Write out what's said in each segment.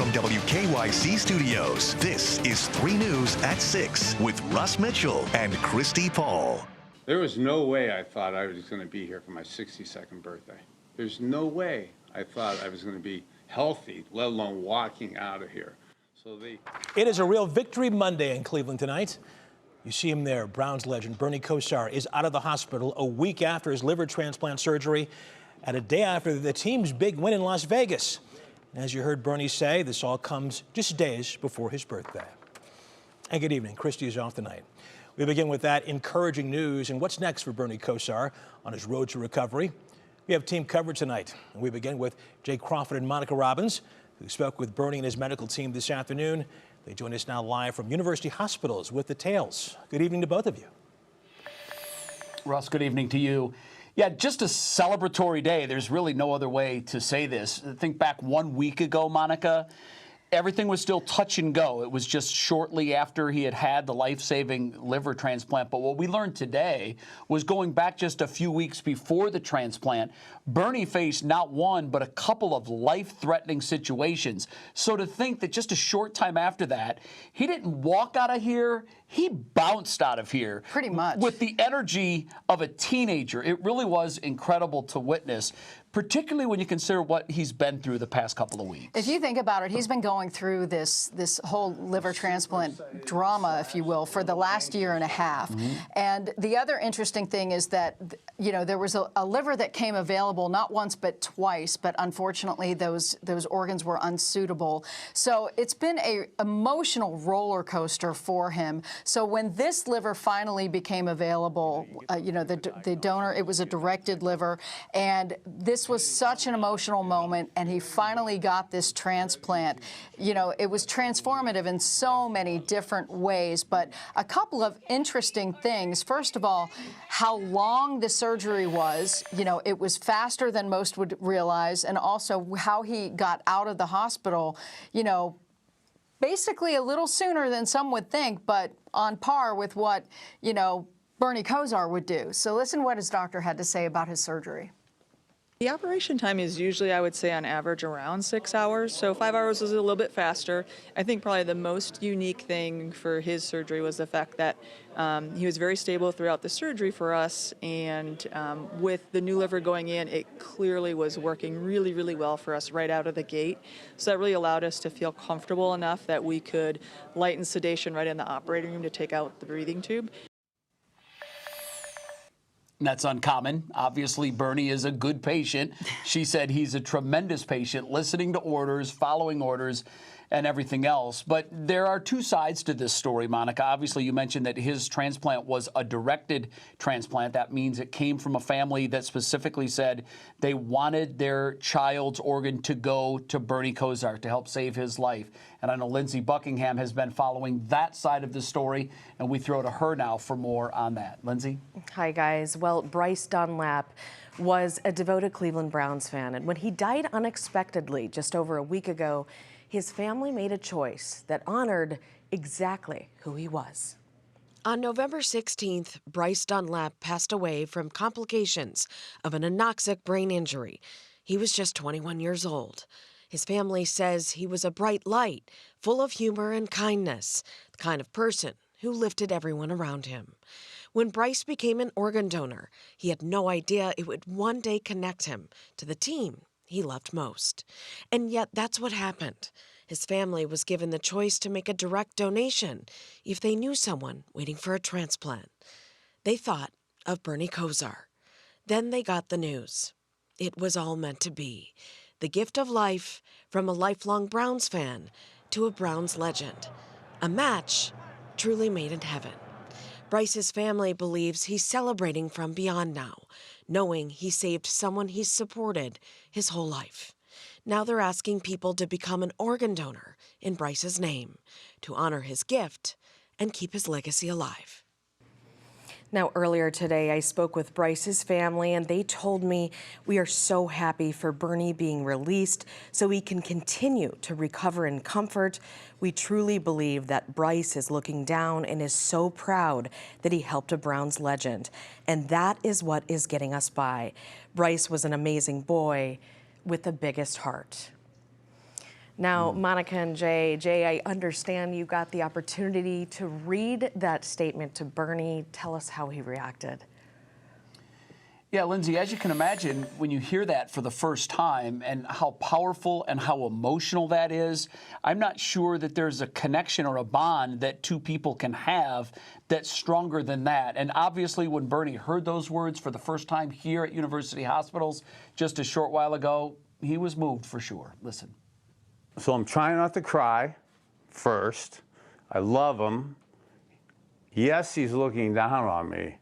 from WKYC Studios, this is 3 News at 6 with Russ Mitchell and Christy Paul. There was no way I thought I was going to be here for my 62nd birthday. There's no way I thought I was going to be healthy, let alone walking out of here. It is a real victory Monday in Cleveland tonight. You see him there. Browns legend Bernie Kosar is out of the hospital a week after his liver transplant surgery and a day after the team's big win in Las Vegas. And as you heard Bernie say, this all comes just days before his birthday. And good evening. Christy is off tonight. We begin with that encouraging news and what's next for Bernie Kosar on his road to recovery. We have team coverage tonight, and we begin with Jay Crawford and Monica Robbins, who spoke with Bernie and his medical team this afternoon. They join us now live from University Hospitals with the tales. Good evening to both of you. Russ, good evening to you. Yeah, just a celebratory day. There's really no other way to say this. Think back 1 week ago, Monica, everything was still touch and go. It was just shortly after he had had the life-saving liver transplant. But what we learned today was going back just a few weeks before the transplant, Bernie faced not one, but a couple of life-threatening situations. So to think that just a short time after that, he didn't walk out of here, he bounced out of here. Pretty much. With the energy of a teenager. It really was incredible to witness, particularly when you consider what he's been through the past couple of weeks. If you think about it, he's been going through this whole liver transplant drama, if you will, for the last year and a half. And the other interesting thing is that, you know, there was a liver that came available not once but twice, but unfortunately those organs were unsuitable. So it's been an emotional roller coaster for him. So when this liver finally became available, you know, the donor, it was a directed liver, and this was such an emotional moment, and he finally got this transplant. You know, it was transformative in so many different ways, but a couple of interesting things. First of all, how long the surgery was. You know, it was faster than most would realize, and also how he got out of the hospital, you know, basically a little sooner than some would think, but on par with what, you know, Bernie Kosar would do. So listen what his doctor had to say about his surgery. The operation time is usually, I would say, on average around 6 hours. So 5 hours was a little bit faster. I think probably the most unique thing for his surgery was the fact that he was very stable throughout the surgery for us. And with the new liver going in, it clearly was working really, really well for us right out of the gate. So that really allowed us to feel comfortable enough that we could lighten sedation right in the operating room to take out the breathing tube. That's uncommon. Obviously, Bernie is a good patient. She said he's a tremendous patient, listening to orders, following orders, and everything else. But there are two sides to this story, Monica. Obviously, you mentioned that his transplant was a directed transplant. That means it came from a family that specifically said they wanted their child's organ to go to Bernie Kosar to help save his life. And I know Lindsey Buckingham has been following that side of the story, and we throw to her now for more on that. Lindsey? Hi, guys. Well, Bryce Dunlap was a devoted Cleveland Browns fan, and when he died unexpectedly just over a week ago, his family made a choice that honored exactly who he was. On November 16th, Bryce Dunlap passed away from complications of an anoxic brain injury. He was just 21 years old. His family says he was a bright light, full of humor and kindness, the kind of person who lifted everyone around him. When Bryce became an organ donor, he had no idea it would one day connect him to the team he loved most. And yet that's what happened. His family was given the choice to make a direct donation if they knew someone waiting for a transplant. They thought of Bernie Kosar. Then they got the news. It was all meant to be. The gift of life from a lifelong Browns fan to a Browns legend. A match truly made in heaven. Bryce's family believes he's celebrating from beyond now, knowing he saved someone he's supported his whole life. Now they're asking people to become an organ donor in Bryce's name, to honor his gift and keep his legacy alive. Now, earlier today, I spoke with Bryce's family, and they told me we are so happy for Bernie being released so he can continue to recover in comfort. We truly believe that Bryce is looking down and is so proud that he helped a Browns legend. And that is what is getting us by. Bryce was an amazing boy with the biggest heart. Now, Monica and Jay, I understand you got the opportunity to read that statement to Bernie. Tell us how he reacted. Yeah, Lindsay, as you can imagine, when you hear that for the first time and how powerful and how emotional that is, I'm not sure that there's a connection or a bond that two people can have that's stronger than that. And obviously, when Bernie heard those words for the first time here at University Hospitals just a short while ago, he was moved for sure. Listen. So I'm trying not to cry first. I love him. Yes, he's looking down on me.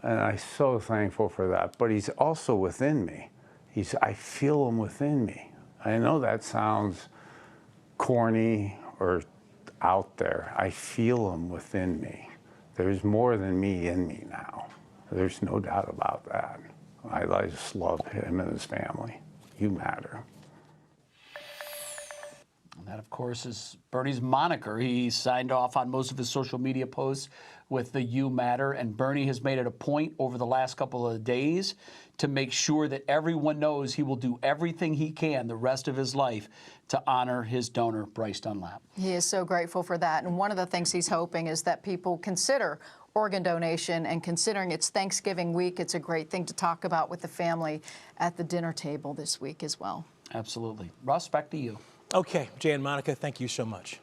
And I'm so thankful for that. But he's also within me. I feel him within me. I know that sounds corny or out there. I feel him within me. There's more than me in me now. There's no doubt about that. I just love him and his family. You matter. And that, of course, is Bernie's moniker. He signed off on most of his social media posts with the "You Matter," and Bernie has made it a point over the last couple of days to make sure that everyone knows he will do everything he can the rest of his life to honor his donor, Bryce Dunlap. He is so grateful for that. And one of the things he's hoping is that people consider organ donation, and considering it's Thanksgiving week, it's a great thing to talk about with the family at the dinner table this week as well. Absolutely. Russ, back to you. Okay, Jay and Monica, thank you so much.